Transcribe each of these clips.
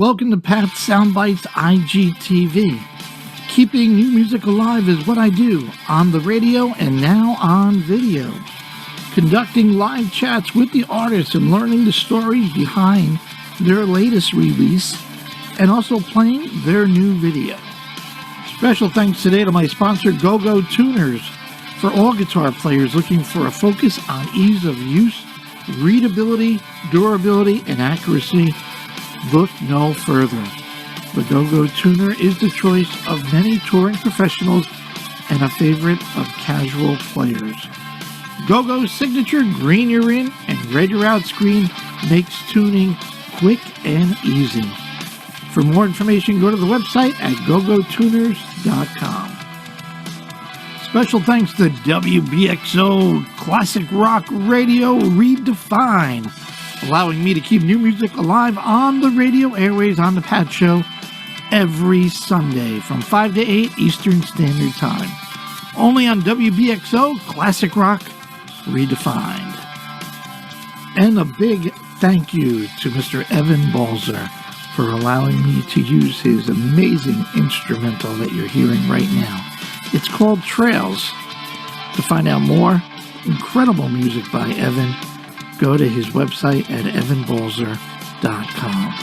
Welcome to Pat's Soundbytes IGTV. Keeping new music alive is what I do on the radio and now on video. Conducting live chats with the artists and learning the stories behind their latest release and also playing their new video. Special thanks today to my sponsor Go-Go Tuners for all guitar players looking for a focus on ease of use, readability, durability, and accuracy. Look no further. The Go-Go Tuner is the choice of many touring professionals and a favorite of casual players. Go-Go's signature green you're in and red you're out screen makes tuning quick and easy. For more information, go to the website at gogotuners.com. Special thanks to WBXO Classic Rock Radio Redefined, allowing me to keep new music alive on the radio airways on the Pat Show every Sunday from 5 to 8 Eastern Standard Time. Only on WBXO Classic Rock Redefined. And a big thank you to Mr. Evan Balzer for allowing me to use his amazing instrumental that you're hearing right now. It's called Trails. To find out more incredible music by Evan, go to his website at evanbalzer.com.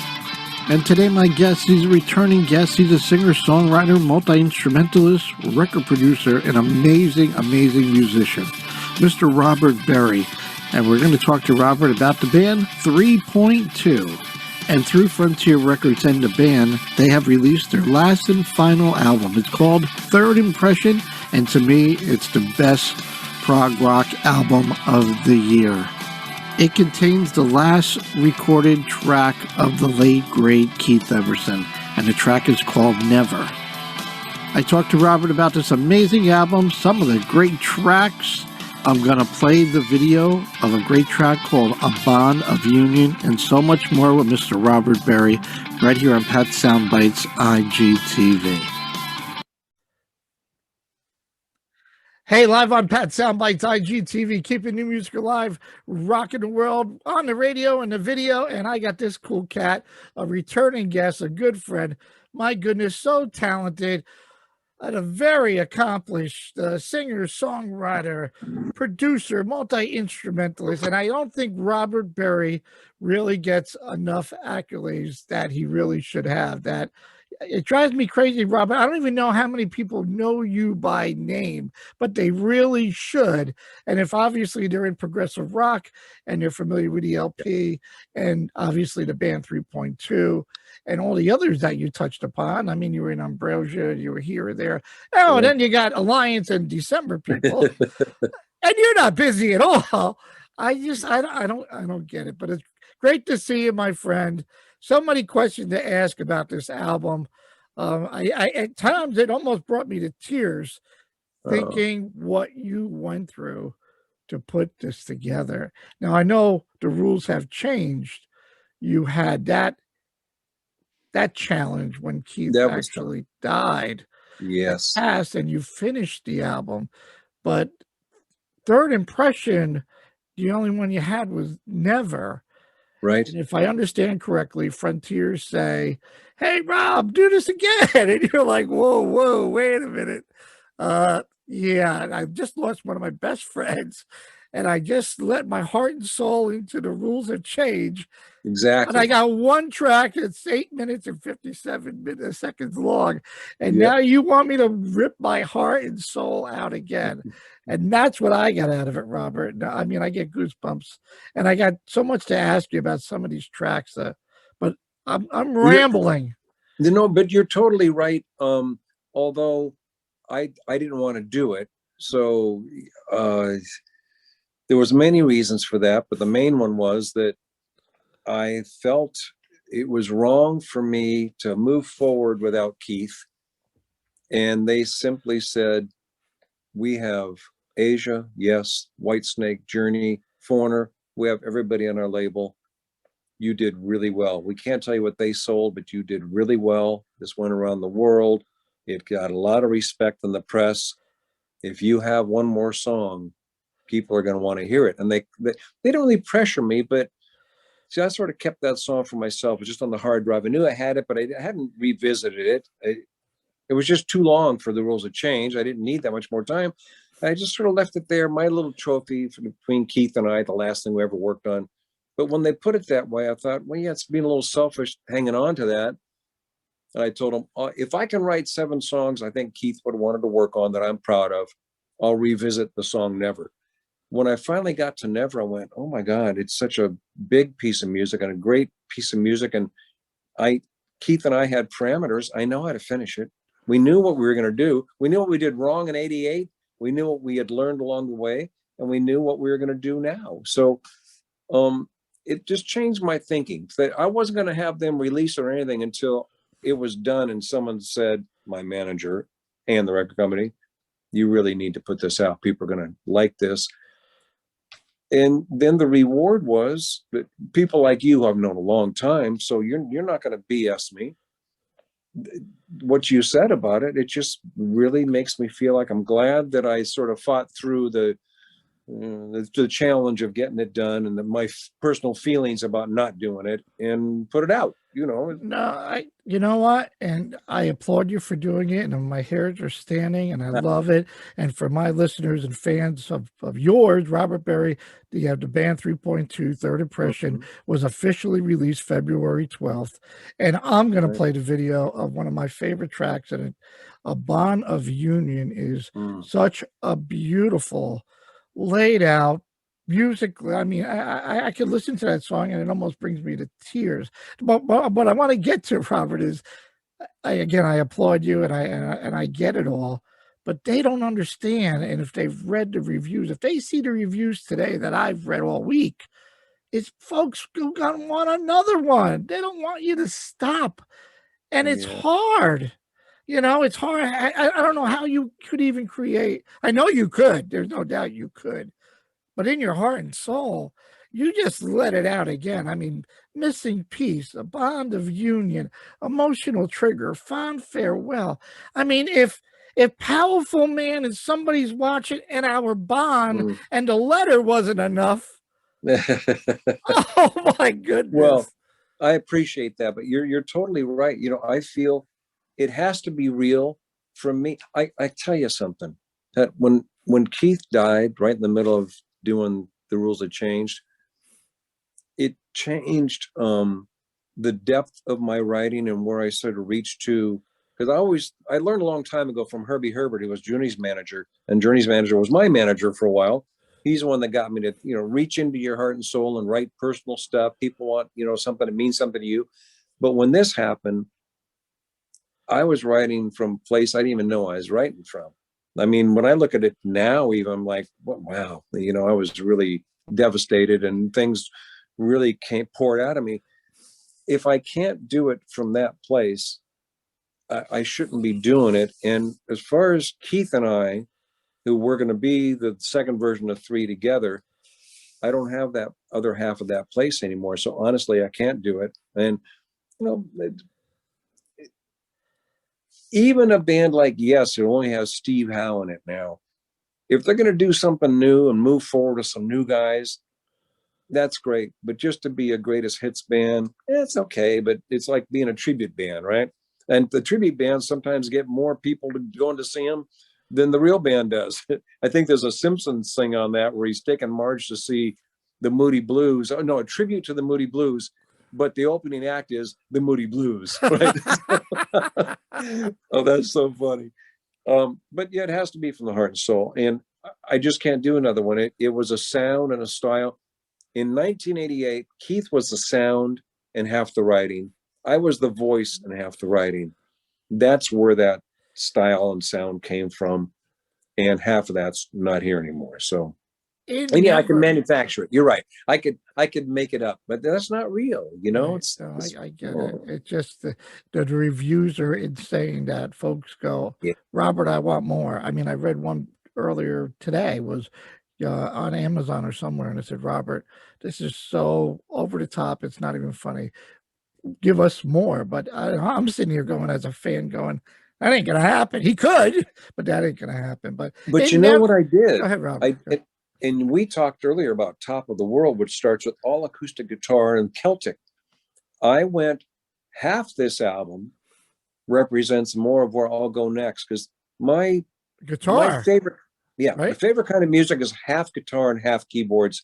And today my guest is a returning guest. He's a singer, songwriter, multi-instrumentalist, record producer, and amazing musician, Mr. Robert Berry. And we're going to talk to Robert about the band 3.2. And through Frontier Records and the band, they have released their last and final album. It's called Third Impression, and to me, it's the best prog rock album of the year. It contains the last recorded track of the late, great Keith Emerson, and the track is called Never. I talked to Robert about this amazing album, some of the great tracks. I'm going to play the video of a great track called A Bond of Union, and so much more with Mr. Robert Berry right here on Pat Soundbytes IGTV. Hey, live on Pat Soundbytes IGTV, keeping new music alive, rocking the world on the radio and the video. And I got this cool cat, a returning guest, a good friend. My goodness, so talented, and a very accomplished singer, songwriter, producer, multi-instrumentalist. And I don't think Robert Berry really gets enough accolades that he really should have. That it drives me crazy, Robert. I don't even know how many people know you by name, but they really should. And if obviously they're in progressive rock and they're familiar with the LP and obviously the band 3.2 and all the others that you touched upon. I mean, you were in Ambrosia, you were here or there. Oh, and then you got Alliance and December people. And you're not busy at all. I don't get it, but it's great to see you, my friend. So many questions to ask about this album. I at times it almost brought me to tears thinking what you went through to put this together. Now I know the rules have changed. You had that challenge when Keith actually died. Yes. Passed, and you finished the album. But Third Impression, the only one you had was Never. Right. And if I understand correctly, Frontier say, "Hey, Rob, do this again." And you're like, whoa, wait a minute. Yeah, I just lost one of my best friends, and I just let my heart and soul into the rules of change. Exactly. And I got one track that's 8 minutes and 57 seconds long. And now you want me to rip my heart and soul out again. And that's what I got out of it, Robert. I mean, I get goosebumps. And I got so much to ask you about some of these tracks. But I'm rambling. But you're totally right. Although I didn't want to do it. So there was many reasons for that. But the main one was that I felt it was wrong for me to move forward without Keith. And they simply said, we have Asia, yes, Whitesnake, Journey, Foreigner. We have everybody on our label. You did really well. We can't tell you what they sold, but you did really well. This went around the world. It got a lot of respect in the press. If you have one more song, people are going to want to hear it. And they don't really pressure me, but See, I sort of kept that song for myself. It was just on the hard drive. I knew I had it, but I hadn't revisited it. It was just too long for the rules of change. I didn't need that much more time. I just sort of left it there, my little trophy between Keith and I, the last thing we ever worked on. But when they put it that way, I thought, well, yeah, it's being a little selfish hanging on to that. And I told him, if I can write 7 songs I think Keith would have wanted to work on that I'm proud of, I'll revisit the song Never. When I finally got to Never, I went, oh my God, it's such a big piece of music and a great piece of music. And Keith and I had parameters. I know how to finish it. We knew what we were going to do. We knew what we did wrong in '88. We knew what we had learned along the way, and we knew what we were going to do now. So it just changed my thinking that I wasn't going to have them release or anything until it was done. And someone said, my manager and the record company, you really need to put this out. People are going to like this. And then the reward was that people like you I've known a long time, so you're not going to BS me. What you said about it, it just really makes me feel like I'm glad that I sort of fought through the challenge of getting it done and my personal feelings about not doing it and put it out. No, you know what? And I applaud you for doing it. And my hairs are standing and I love it. And for my listeners and fans of yours, Robert Berry, you have the band 3.2 Third Impression was officially released February 12th. And I'm going to play the video of one of my favorite tracks. And A Bond of Union is such a beautiful, laid out, musically, I mean, I could listen to that song and it almost brings me to tears. But what I want to get to, Robert, is I applaud you and I get it all, but they don't understand. And if they've read the reviews, if they see the reviews today that I've read all week, it's folks who gonna want another one. They don't want you to stop, and it's hard. It's hard. I don't know how you could even create. I know you could. There's no doubt you could. But in your heart and soul, you just let it out again. I mean, Missing Piece, A Bond of Union, Emotional Trigger, Fond Farewell. I mean, if Powerful Man and Somebody's Watching and Our Bond and the letter wasn't enough, oh my goodness. Well, I appreciate that, but you're totally right. I feel it has to be real from me. I tell you something, that when Keith died, right in the middle of doing The Rules That Changed, it changed the depth of my writing and where I sort of reached to, because I learned a long time ago from Herbie Herbert, who was Journey's manager, and Journey's manager was my manager for a while. He's the one that got me to reach into your heart and soul and write personal stuff. People want something that means something to you. But when this happened, I was writing from a place I didn't even know I was writing from. I mean, when I look at it now, even I'm like, wow, I was really devastated and things really poured out of me. If I can't do it from that place, I shouldn't be doing it. And as far as Keith and I, who were going to be the second version of 3 together, I don't have that other half of that place anymore. So honestly, I can't do it. And, even a band like Yes, who only has Steve Howe in it now, if they're going to do something new and move forward with some new guys, that's great. But just to be a greatest hits band, it's okay. But it's like being a tribute band, right? And the tribute bands sometimes get more people going to see them than the real band does. I think there's a Simpsons thing on that where he's taking Marge to see the Moody Blues. Oh, no, a tribute to the Moody Blues. But the opening act is the Moody Blues, right? Oh, that's so funny. But yeah, it has to be from the heart and soul. And I just can't do another one. It was a sound and a style. In 1988, Keith was the sound and half the writing. I was the voice and half the writing. That's where that style and sound came from. And half of that's not here anymore. So. And yeah, I can manufacture it. You're right. I could make it up, but that's not real. Right. I get it. It's just the reviews are insane that folks go, Robert, I want more. I mean, I read one earlier today was on Amazon or somewhere, and it said, Robert, this is so over the top. It's not even funny. Give us more. But I'm sitting here going as a fan going, that ain't going to happen. He could, but that ain't going to happen. But you know what I did? Go ahead, Robert. And we talked earlier about Top of the World, which starts with all acoustic guitar and Celtic. I went, half this album represents more of where I'll go next, because my Guitar, favorite, my right? favorite kind of music is half guitar and half keyboards.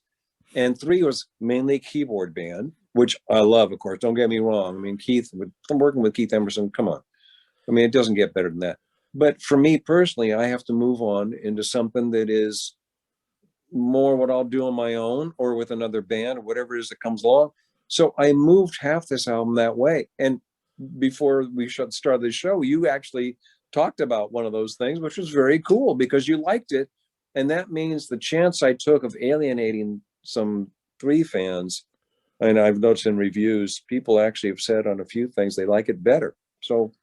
And 3 was mainly keyboard band, which I love, of course. Don't get me wrong. I mean, I'm working with Keith Emerson. Come on. I mean, it doesn't get better than that. But for me personally, I have to move on into something that is more what I'll do on my own or with another band or whatever it is that comes along. So I moved half this album that way. And before we started the show, you actually talked about one of those things, which was very cool because you liked it. And that means the chance I took of alienating some 3 fans, and I've noticed in reviews, people actually have said on a few things they like it better. So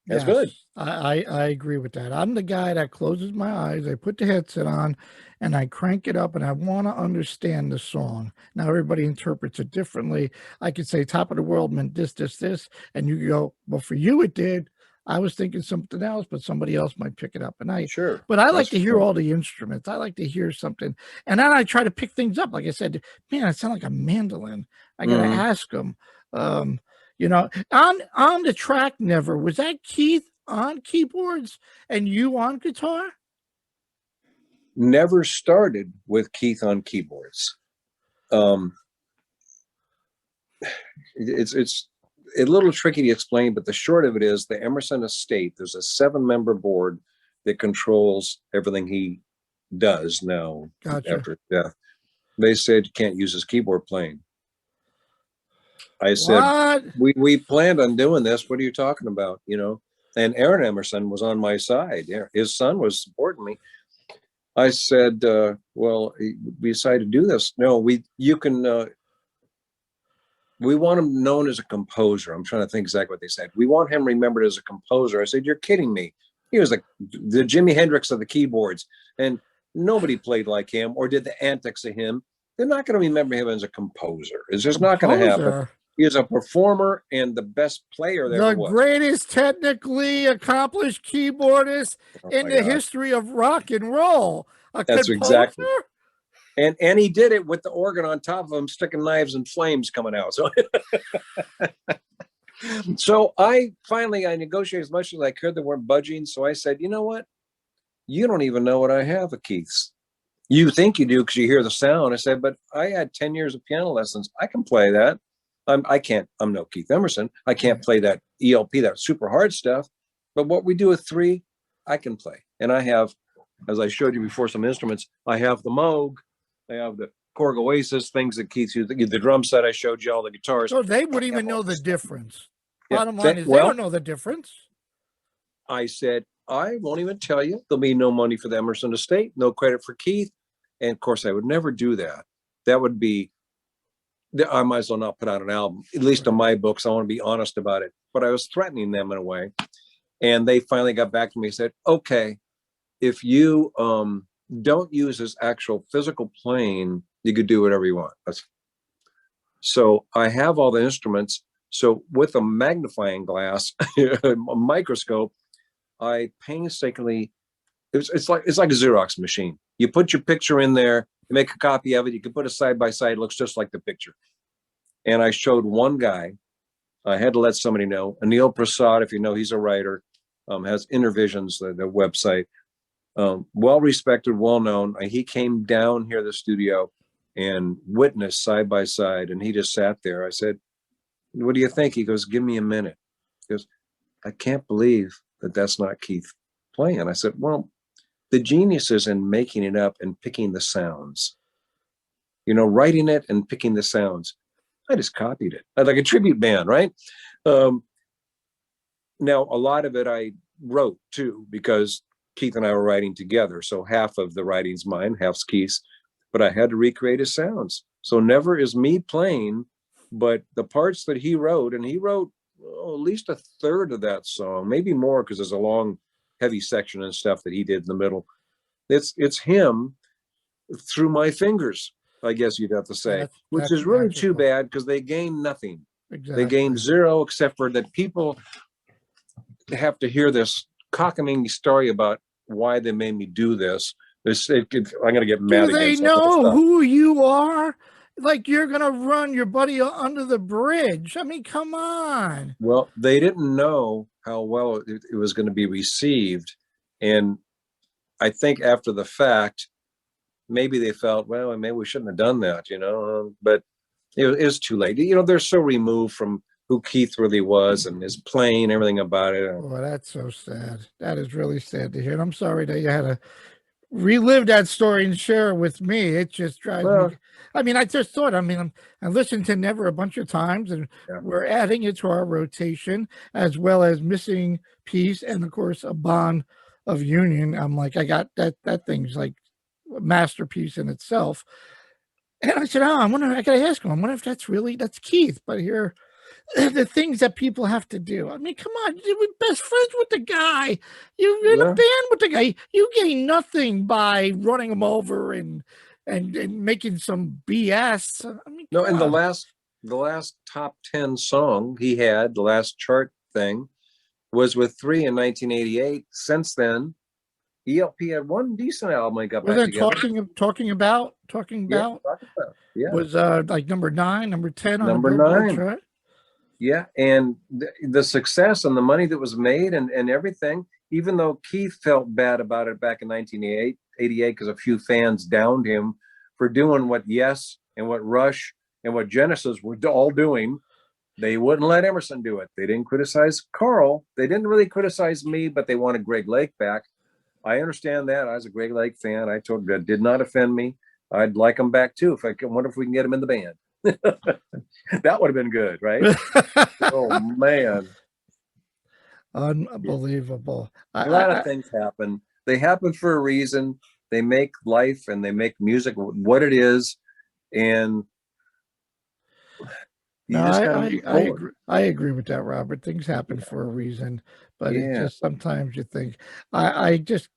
that's good. I agree with that. I'm the guy that closes my eyes, I put the headset on, and I crank it up, and I want to understand the song. Now, everybody interprets it differently. I could say Top of the World meant this, and you go, well, for you it did. I was thinking something else, but somebody else might pick it up. Sure. But I like to hear all the instruments. I like to hear something. And then I try to pick things up. Like I said, man, I sound like a mandolin. I got to ask them. You know, on the track, Never, was that Keith on keyboards and you on guitar? Never started with Keith on keyboards. It's a little tricky to explain, but the short of it is the Emerson estate, there's a 7-member board that controls everything he does now. Gotcha. After death. They said you can't use his keyboard playing. I said, we planned on doing this. What are you talking about? You know, and Aaron Emerson was on my side. His son was supporting me. I said, well, we decided to do this. No, we want him known as a composer. I'm trying to think exactly what they said. We want him remembered as a composer. I said, you're kidding me. He was like the Jimi Hendrix of the keyboards, and nobody played like him or did the antics of him. They're not going to remember him as a composer. It's just not going to happen. He is a performer and the best player there was. The greatest technically accomplished keyboardist in the history of rock and roll. That's exactly. And he did it with the organ on top of him, sticking knives and flames coming out. So, so I negotiated as much as I could. They weren't budging. So I said, you know what? You don't even know what I have of Keith's. You think you do because you hear the sound. I said, but I had 10 years of piano lessons. I can play that. I'm no Keith Emerson. I can't play that ELP, that super hard stuff. But what we do with 3, I can play. And I have, as I showed you before, some instruments. I have the Moog. I have the Korg Oasis, things that Keith used. The drum set I showed you, all the guitars. So they wouldn't even know the difference. Bottom line is they don't know the difference. I said, I won't even tell you. There'll be no money for the Emerson estate, no credit for Keith. And of course, I would never do that. That would be, I might as well not put out an album, at least in my books. I want to be honest about it. But I was threatening them in a way. And they finally got back to me and said, okay, if you don't use his actual physical playing, you could do whatever you want. So I have all the instruments. So with a magnifying glass, a microscope, I painstakingly, it's like a Xerox machine. You put your picture in there, you make a copy of it, you can put it side by side, it looks just like the picture. And I showed one guy, I had to let somebody know, Anil Prasad, if you know, he's a writer, has Intervisions, the website, well-respected, well-known. He came down here to the studio and witnessed side by side, and he just sat there. I said, what do you think? He goes, give me a minute. He goes, I can't believe that that's not Keith playing. I said, well, the genius is in making it up and picking the sounds, you know, writing it and picking the sounds. I just copied it. Like a tribute band, right? Now, a lot of it I wrote too, because Keith and I were writing together. So half of the writing's mine, half's Keith's, but I had to recreate his sounds. So Never is me playing, but the parts that he wrote, and he wrote at least a third of that song, maybe more, because there's a long, heavy section and stuff that he did in the middle. It's him through my fingers, I guess you'd have to say, which is really too bad because they gain nothing. Exactly. They gain zero, except for that people have to hear this cockamamie story about why they made me do this. I'm going to get Do mad they again. So I'm gonna know stop. who you are? Like you're gonna run your buddy under the bridge. I mean, come on. Well, they didn't know how well it was going to be received. And I think after the fact, maybe they felt, well, maybe we shouldn't have done that, but it was too late. They're so removed from who Keith really was and his playing, everything about it. Oh, that's so sad. That is really sad to hear. And I'm sorry that you had to relive that story and share it with me. It just drives me. Well, I mean, I just thought, I listened to Never a bunch of times, and yeah. we're adding it to our rotation, as well as Missing Piece, and of course, A Bond of Union. I'm like, I got that thing's like a masterpiece in itself. And I said, I gotta ask him. I wonder if that's Keith. But here, the things that people have to do. I mean, come on, you were best friends with the guy. You're in a Yeah. band with the guy. You gain nothing by running him over and making some BS. I mean, No, come and on. the last top 10 song he had, the last chart thing, was with 3 in 1988. Since then, ELP had one decent album. They got Was back that together. talking about Yeah, talk about it. Yeah, was like number 9, number 10 on the number Billboard 9. chart? Yeah, and the success and the money that was made and everything, even though Keith felt bad about it back in 1988 because a few fans downed him for doing what Yes and what Rush and what Genesis were all doing, they wouldn't let Emerson do it. They didn't criticize Carl. They didn't really criticize me, but they wanted Greg Lake back. I understand that. I was a Greg Lake fan. I told that did not offend me. I'd like him back too. Wonder if we can get him in the band. That would have been good, right? Oh man, Unbelievable. a lot of things happen. They happen for a reason. They make life and they make music what it is, and you No, just got to move forward. I agree with that, Robert. Things happen for a reason, but it Yeah, just sometimes you think I just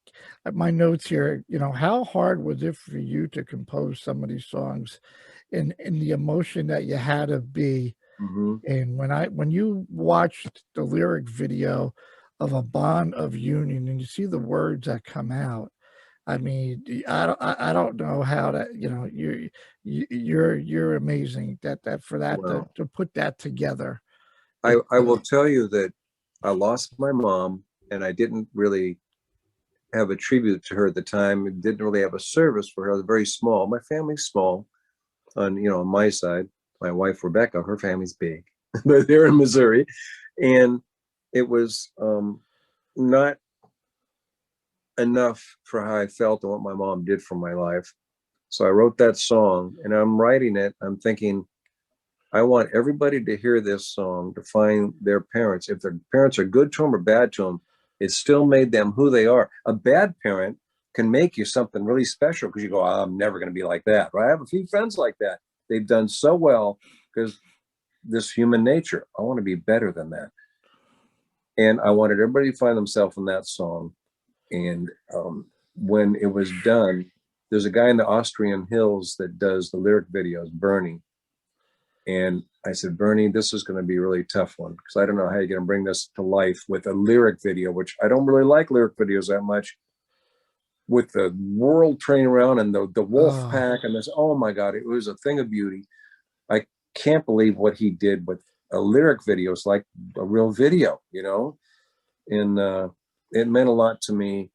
my notes here, how hard was it for you to compose some of these songs in the emotion that you had to be? hmm And when you watched the lyric video of A Bond of Union and you see the words that come out, I mean, I don't know how to, you're amazing that for that well, to put that together. I will tell you that I lost my mom, and I didn't really have a tribute to her at the time. Didn't really have a service for her. I was very small. My family's small, on my side. My wife Rebecca, her family's big, but they're in Missouri, and it was not enough for how I felt and what my mom did for my life. So I wrote that song, and I'm writing it. I'm thinking, I want everybody to hear this song, to find their parents. If their parents are good to them or bad to them, it still made them who they are. A bad parent can make you something really special because you go, I'm never going to be like that. Right? I have a few friends like that. They've done so well because this human nature. I want to be better than that. And I wanted everybody to find themselves in that song. And when it was done, there's a guy in the Austrian hills that does the lyric videos, Bernie. And I said, Bernie, this is going to be a really tough one because I don't know how you're going to bring this to life with a lyric video, which I don't really like lyric videos that much. With the world turning around and the wolf pack and this, oh my God, it was a thing of beauty. I can't believe what he did with a lyric video. It's like a real video, and it meant a lot to me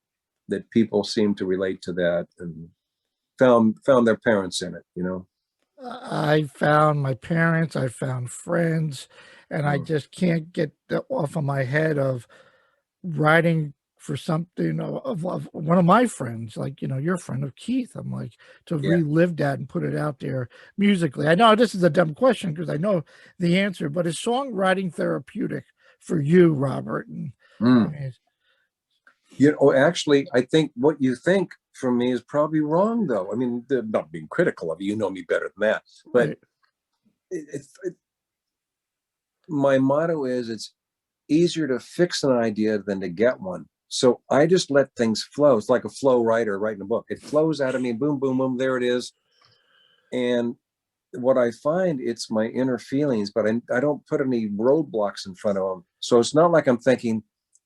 that people seemed to relate to that and found their parents in it. I found my parents, I found friends, and I just can't get off of my head of writing for something of one of my friends, like, your friend of Keith. I'm like, to Yeah. relive that and put it out there musically. I know this is a dumb question because I know the answer, but is songwriting therapeutic for you, Robert? And I mean, Actually, I think what you think from me is probably wrong, though. I mean, not being critical of you, know me better than that. But my motto is it's easier to fix an idea than to get one. So I just let things flow. It's like a flow writer writing a book. It flows out of me, boom, boom, boom, there it is. And what I find, it's my inner feelings, but I don't put any roadblocks in front of them. So it's not like I'm thinking,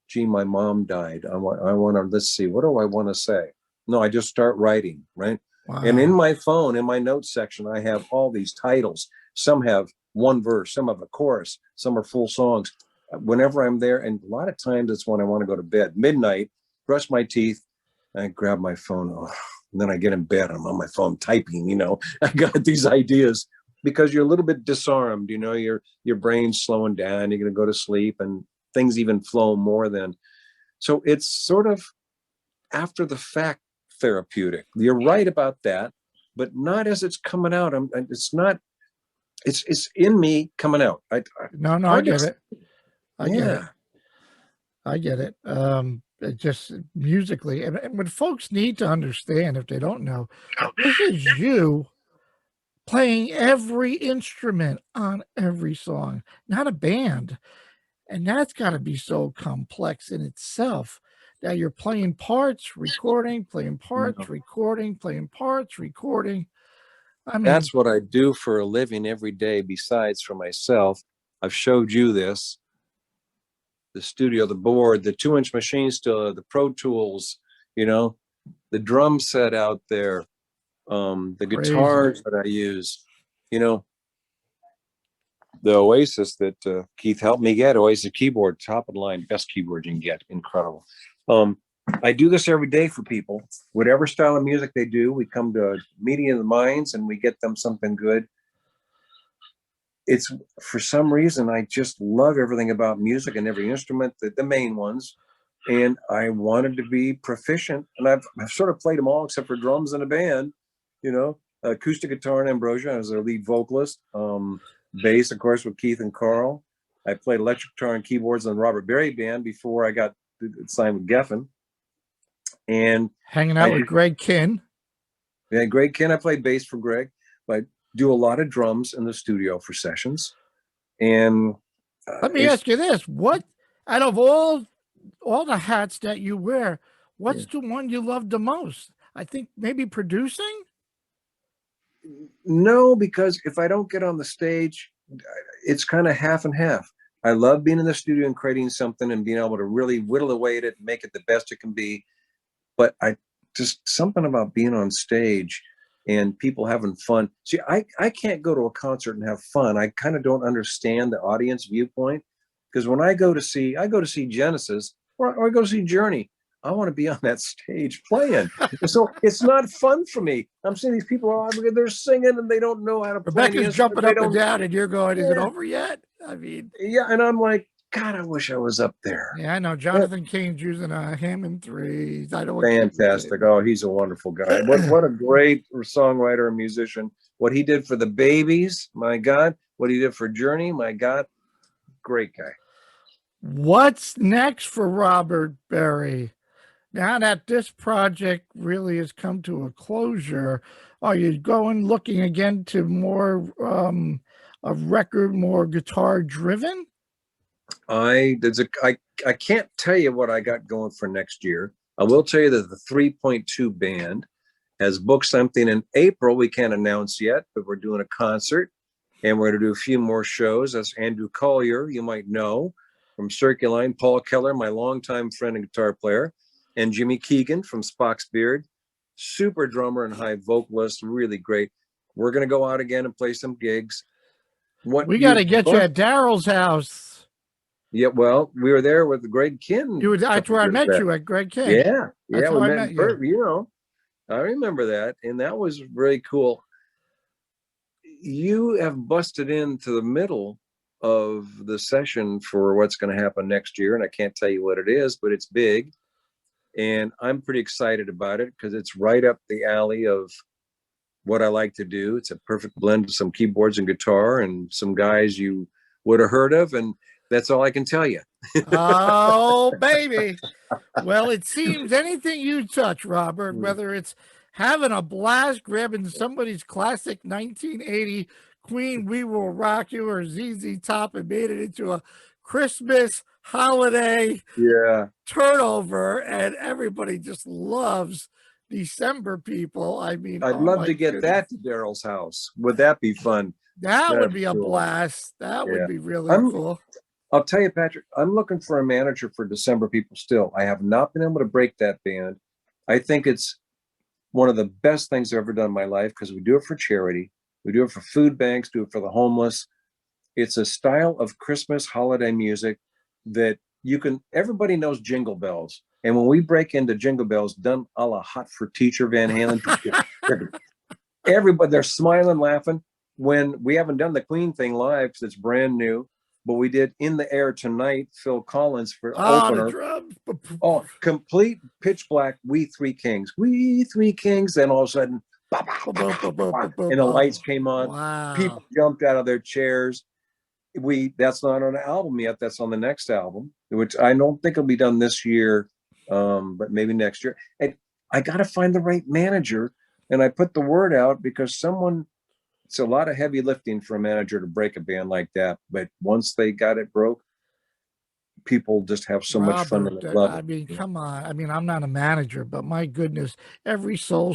gee, my mom died. I want to, let's see, what do I want to say? No, I just start writing, right? Wow. And in my phone, in my notes section, I have all these titles. Some have one verse, some have a chorus, some are full songs. Whenever I'm there, and a lot of times it's when I want to go to bed, midnight, brush my teeth, I grab my phone, and then I get in bed. I'm on my phone typing, you know, I got these ideas because you're a little bit disarmed, you know, your brain's slowing down, you're going to go to sleep, and things even flow more than. So it's sort of after the fact therapeutic. You're right about that, but not as it's coming out. It's not. It's in me coming out. I get it. I get it. I get it. It just musically, and what folks need to understand, if they don't know, this is you playing every instrument on every song, not a band. And that's got to be so complex in itself that you're playing parts, recording, playing parts, recording, playing parts, recording. I mean, that's what I do for a living every day besides for myself. I've showed you this, the studio, the board, the 2-inch machine still, the Pro Tools, you know, the drum set out there, the guitars that I use, you know, the Oasis that Keith helped me get, Oasis keyboard, top of the line, best keyboard you can get, incredible. I do this every day for people, whatever style of music they do. We come to a meeting of the minds and we get them something good. It's for some reason, I just love everything about music and every instrument, the main ones. And I wanted to be proficient, and I've sort of played them all except for drums in a band, you know, acoustic guitar and Ambrosia as their lead vocalist, bass, of course, with Keith and Carl. I played electric guitar and keyboards in the Robert Berry band before I got signed with Geffen. And hanging out with Greg Kinn. Yeah, Greg Kinn. I played bass for Greg, but do a lot of drums in the studio for sessions. And let me ask you this: what out of all the hats that you wear, what's the one you love the most? I think maybe producing. No, because if I don't get on the stage, it's kind of half and half. I love being in the studio and creating something and being able to really whittle away at it and make it the best it can be. But I just something about being on stage and people having fun. See, I can't go to a concert and have fun. I kind of don't understand the audience viewpoint, because when I go to see Genesis or I go to see Journey, I want to be on that stage playing. So it's not fun for me. I'm seeing these people, they're singing and they don't know how to play. Rebecca's jumping up and down and you're going, is it over yet? I mean, yeah. And I'm like, God, I wish I was up there. Yeah, I know. Jonathan Kane's using a Hammond 3. I don't. Fantastic. Oh, he's a wonderful guy. What a great songwriter and musician. What he did for the Babies, my God. What he did for Journey, my God. Great guy. What's next for Robert Berry? Now that this project really has come to a closure, are you looking again to more a record, more guitar driven? I can't tell you what I got going for next year. I will tell you that the 3.2 band has booked something in April. We can't announce yet, but we're doing a concert and we're going to do a few more shows. That's Andrew Collier, you might know from Circuline, Paul Keller, my longtime friend and guitar player, and Jimmy Keegan from Spock's Beard, super drummer and high vocalist, really great. We're going to go out again and play some gigs. We got to get you at Daryl's house. Yeah, well, we were there with Greg Kinn. That's where I met you at Greg Kinn. Yeah, we met you. You know, I remember that, and that was really cool. You have busted into the middle of the session for what's going to happen next year, and I can't tell you what it is, but it's big. And I'm pretty excited about it because it's right up the alley of what I like to do. It's a perfect blend of some keyboards and guitar and some guys you would have heard of. And that's all I can tell you. Oh, baby. Well, it seems anything you touch, Robert, whether it's having a blast, grabbing somebody's classic 1980 Queen, We Will Rock You, or ZZ Top and made it into a Christmas holiday turnover, and everybody just loves December people. I mean, I'd love to get that to Daryl's house. Would that be fun? That would be a blast. That would be really cool. I'll tell you, Patrick, I'm looking for a manager for December people still. I have not been able to break that band. I think it's one of the best things I've ever done in my life, because we do it for charity. We do it for food banks, do it for the homeless. It's a style of Christmas holiday music that everybody knows Jingle Bells. And when we break into Jingle Bells, done a la Hot for Teacher Van Halen, everybody, they're smiling, laughing. When we haven't done the Queen thing live, because it's brand new, but we did In the Air Tonight, Phil Collins for opener. The drums. Oh, complete pitch black, We Three Kings. We Three Kings. Then all of a sudden, and the lights came on. Wow. People jumped out of their chairs. That's not on an album yet. That's on the next album, which I don't think will be done this year, but maybe next year. And I got to find the right manager. And I put the word out because it's a lot of heavy lifting for a manager to break a band like that. But once they got it broke, people just have so much fun and love it. I mean, come on. I mean, I'm not a manager, but my goodness, every show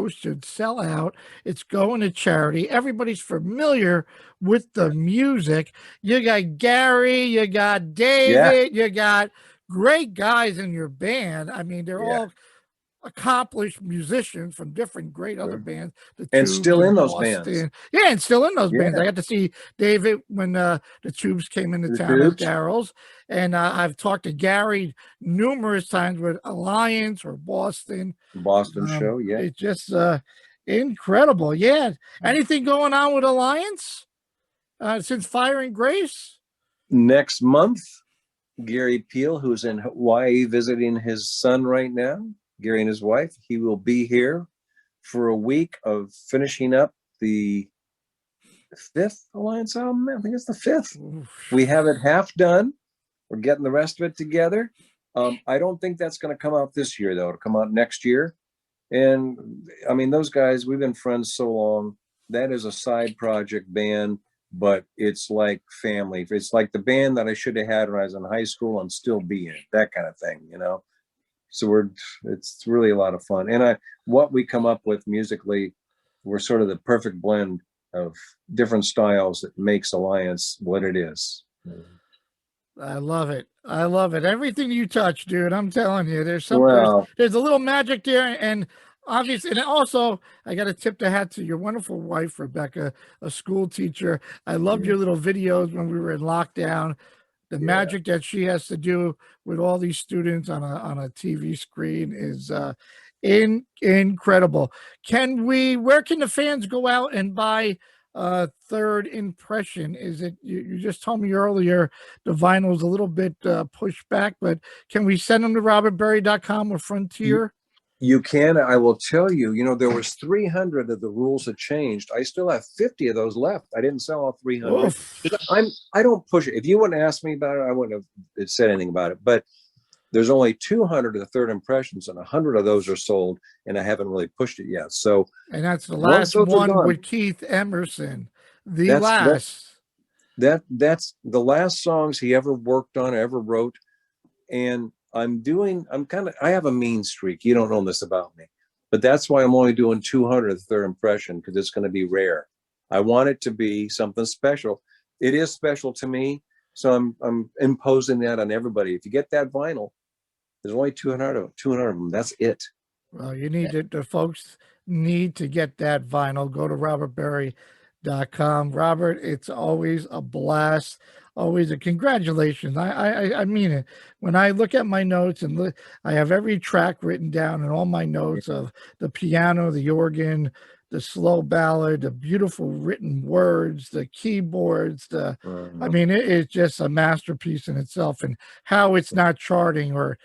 should sell out. It's going to charity. Everybody's familiar with the music. You got Gary, you got David, you got great guys in your band. I mean, they're all accomplished musicians from different great other bands, and still in those bands. Yeah, and still in those bands. I got to see David when the Tubes came into town at Daryl's, and I've talked to Gary numerous times with Alliance or Boston show. Yeah, it's just incredible. Yeah, anything going on with Alliance since Fire and Grace? Next month, Gary Peel, who's in Hawaii visiting his son right now, Gary and his wife, he will be here for a week of finishing up the 5th Alliance album. I think it's the 5th. Oof. We have it half done. We're getting the rest of it together. I don't think that's going to come out this year, though. It'll come out next year. And I mean, those guys, we've been friends so long. That is a side project band, but it's like family. It's like the band that I should have had when I was in high school and still be in it, that kind of thing, you know? So it's really a lot of fun. And what we come up with musically, we're sort of the perfect blend of different styles that makes Alliance what it is. I love it. I love it. Everything you touch, dude, I'm telling you, there's something, there's a little magic there. And obviously, and also I got to tip the hat to your wonderful wife, Rebecca, a school teacher. I loved your little videos when we were in lockdown. The magic that she has to do with all these students on a TV screen is incredible. Where can the fans go out and buy Third Impression? Is it, you just told me earlier, the vinyl is a little bit pushed back, but can we send them to robertberry.com or Frontier? You can. I will tell you, there was 300 of the rules had changed. I still have 50 of those left. I didn't sell all 300. I don't push it. If you wouldn't ask me about it, I wouldn't have said anything about it. But there's only 200 of the Third Impressions, and 100 of those are sold, and I haven't really pushed it yet. So, and that's the last one with Keith Emerson. That's the last songs he ever worked on, ever wrote, and I have a mean streak. You don't know this about me, but that's why I'm only doing 200 of the Third Impression, because it's going to be rare. I want it to be something special. It is special to me, so I'm imposing that on everybody. If you get that vinyl, there's only 200 of them. That's it. Well, you need the folks need to get that vinyl. Go to robertberry.com. Robert, it's always a blast. Always a congratulations. I mean it. When I look at my notes and I have every track written down and all my notes of the piano, the organ, the slow ballad, the beautiful written words, the keyboards, I mean, it's just a masterpiece in itself, and how it's not charting or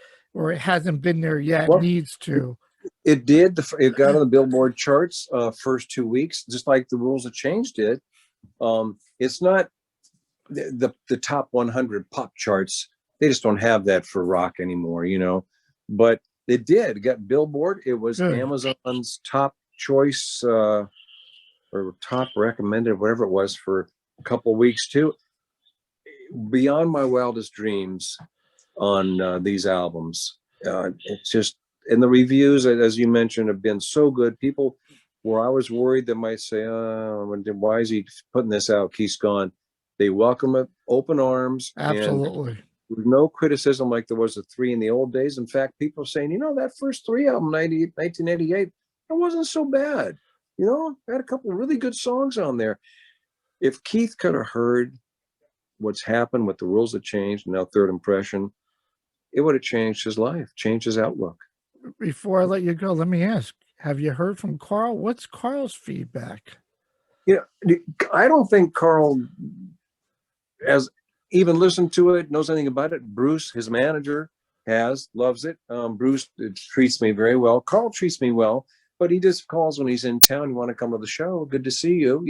it hasn't been there yet needs to. It did. It got on the Billboard charts first 2 weeks, just like the Rules of Change did. It's not the top 100 pop charts. They just don't have that for rock anymore, but it did. It got Billboard. It was Amazon's top choice or top recommended, whatever it was, for a couple of weeks too. Beyond my wildest dreams on these albums. It's just, and the reviews, as you mentioned, have been so good. People, where I was worried they might say, why is he putting this out? Keith's gone. They welcome it, open arms. Absolutely. And with no criticism like there was the three in the old days. In fact, people are saying, that first three album, 1988, it wasn't so bad. Had a couple of really good songs on there. If Keith could have heard what's happened with the rules that changed, now Third Impression, it would have changed his life, changed his outlook. Before I let you go, let me ask, have you heard from Carl? What's Carl's feedback? I don't think Carl has even listened to it, knows anything about it. Bruce, his manager, loves it. Bruce treats me very well. Carl treats me well, but he just calls when he's in town. You want to come to the show? Good to see you,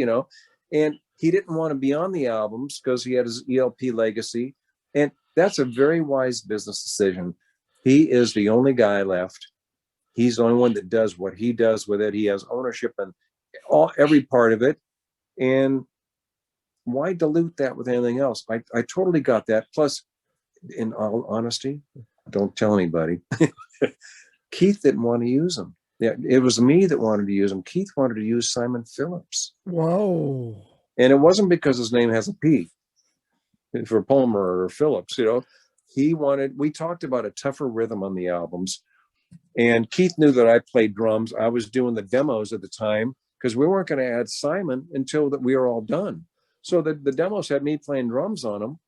And he didn't want to be on the albums because he had his ELP legacy. And that's a very wise business decision. He is the only guy left. He's the only one that does what he does with it. He has ownership and every part of it. And why dilute that with anything else? I totally got that. Plus, in all honesty, don't tell anybody. Keith didn't want to use them. Yeah, it was me that wanted to use them. Keith wanted to use Simon Phillips. Whoa. And it wasn't because his name has a P for Palmer or Phillips, we talked about a tougher rhythm on the albums. And Keith knew that I played drums. I was doing the demos at the time because we weren't going to add Simon until that we were all done. So the demos had me playing drums on them.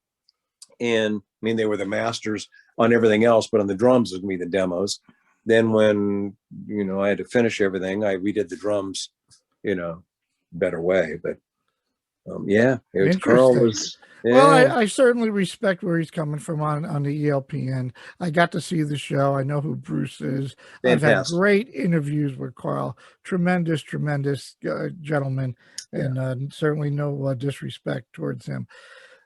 And they were the masters on everything else, but on the drums it was me the demos. Then when, I had to finish everything, I redid the drums, better way. But Carl was. Yeah. Well, I certainly respect where he's coming from on the ELPN. I got to see the show. I know who Bruce is. Fantastic. I've had great interviews with Carl. Tremendous gentleman, and certainly no disrespect towards him.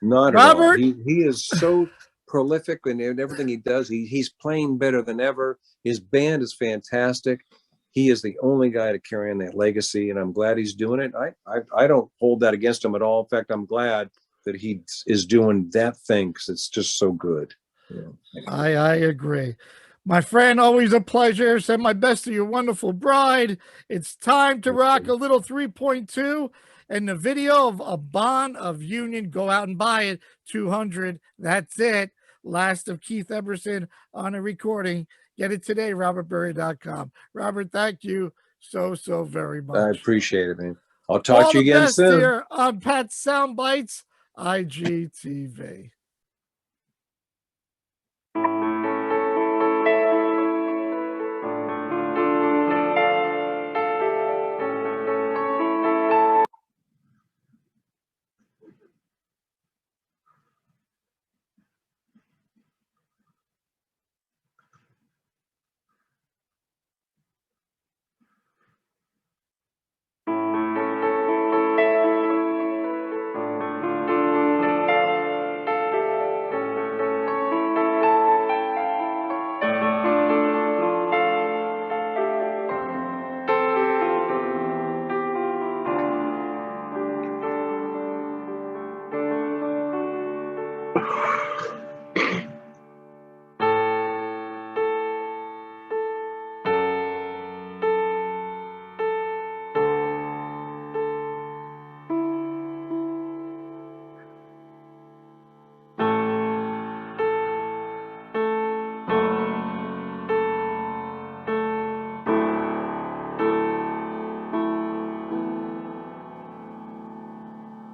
Not Robert, at all. He is so prolific in everything he does. He's playing better than ever. His band is fantastic. He is the only guy to carry on that legacy, and I'm glad he's doing it. I don't hold that against him at all. In fact, I'm glad that he is doing that thing because it's just so good. I agree. My friend, always a pleasure. Send my best to your wonderful bride. It's time to rock a little 3.2. And the video of A Bond of Union, go out and buy it. 200. That's it. Last of Keith Emerson on a recording. Get it today, robertberry.com. Robert, thank you so very much. I appreciate it, man. I'll talk to you again soon. All the best here on Pat's Soundbytes, IGTV.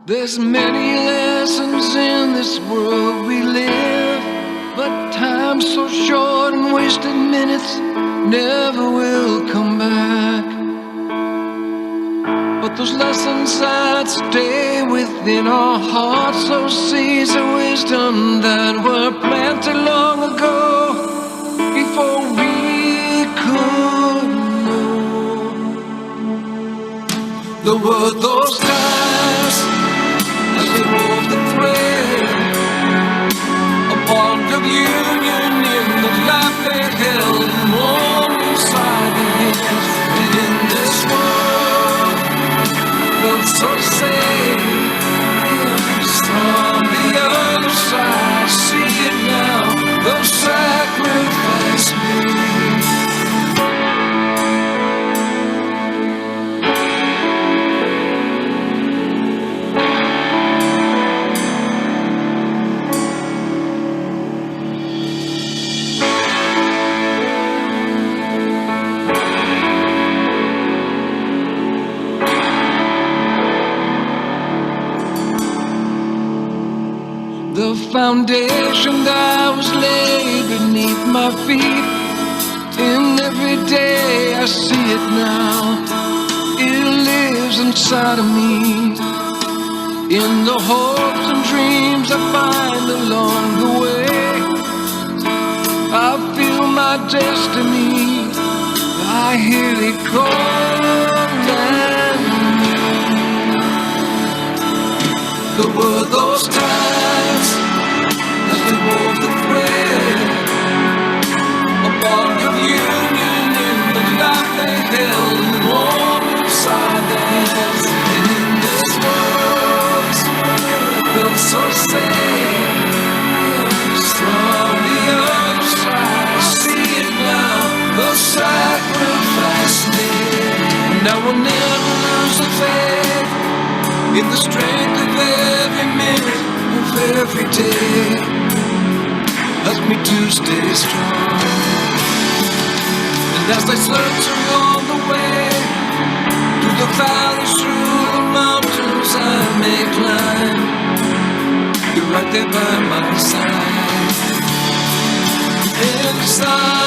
There's many lessons in this world we live, but time's so short and wasted minutes never will come back. But those lessons that stay within our hearts, those seeds of wisdom that were planted long ago, before we could know the word those times. As we wove the thread, a bond of union in the life they held, warm inside their hands. And in this world, felt so safe. On the other side, see it now, the sacrifice made. foundation that was laid beneath my feet. And every day I see it now. It lives inside of me. In the hopes and dreams I find along the way, I feel my destiny. I hear it calling me. There were those times as we wove the thread, a bond of union in the life they held and warm inside their hands. And in this world felt so sad. From the other side, I see it now, the sacrifice made. And I will never lose the faith in the strength of every minute of every day. Help me to stay strong. And as I search along the way, through the valleys, through the mountains I may climb, you're right there by my side. Inside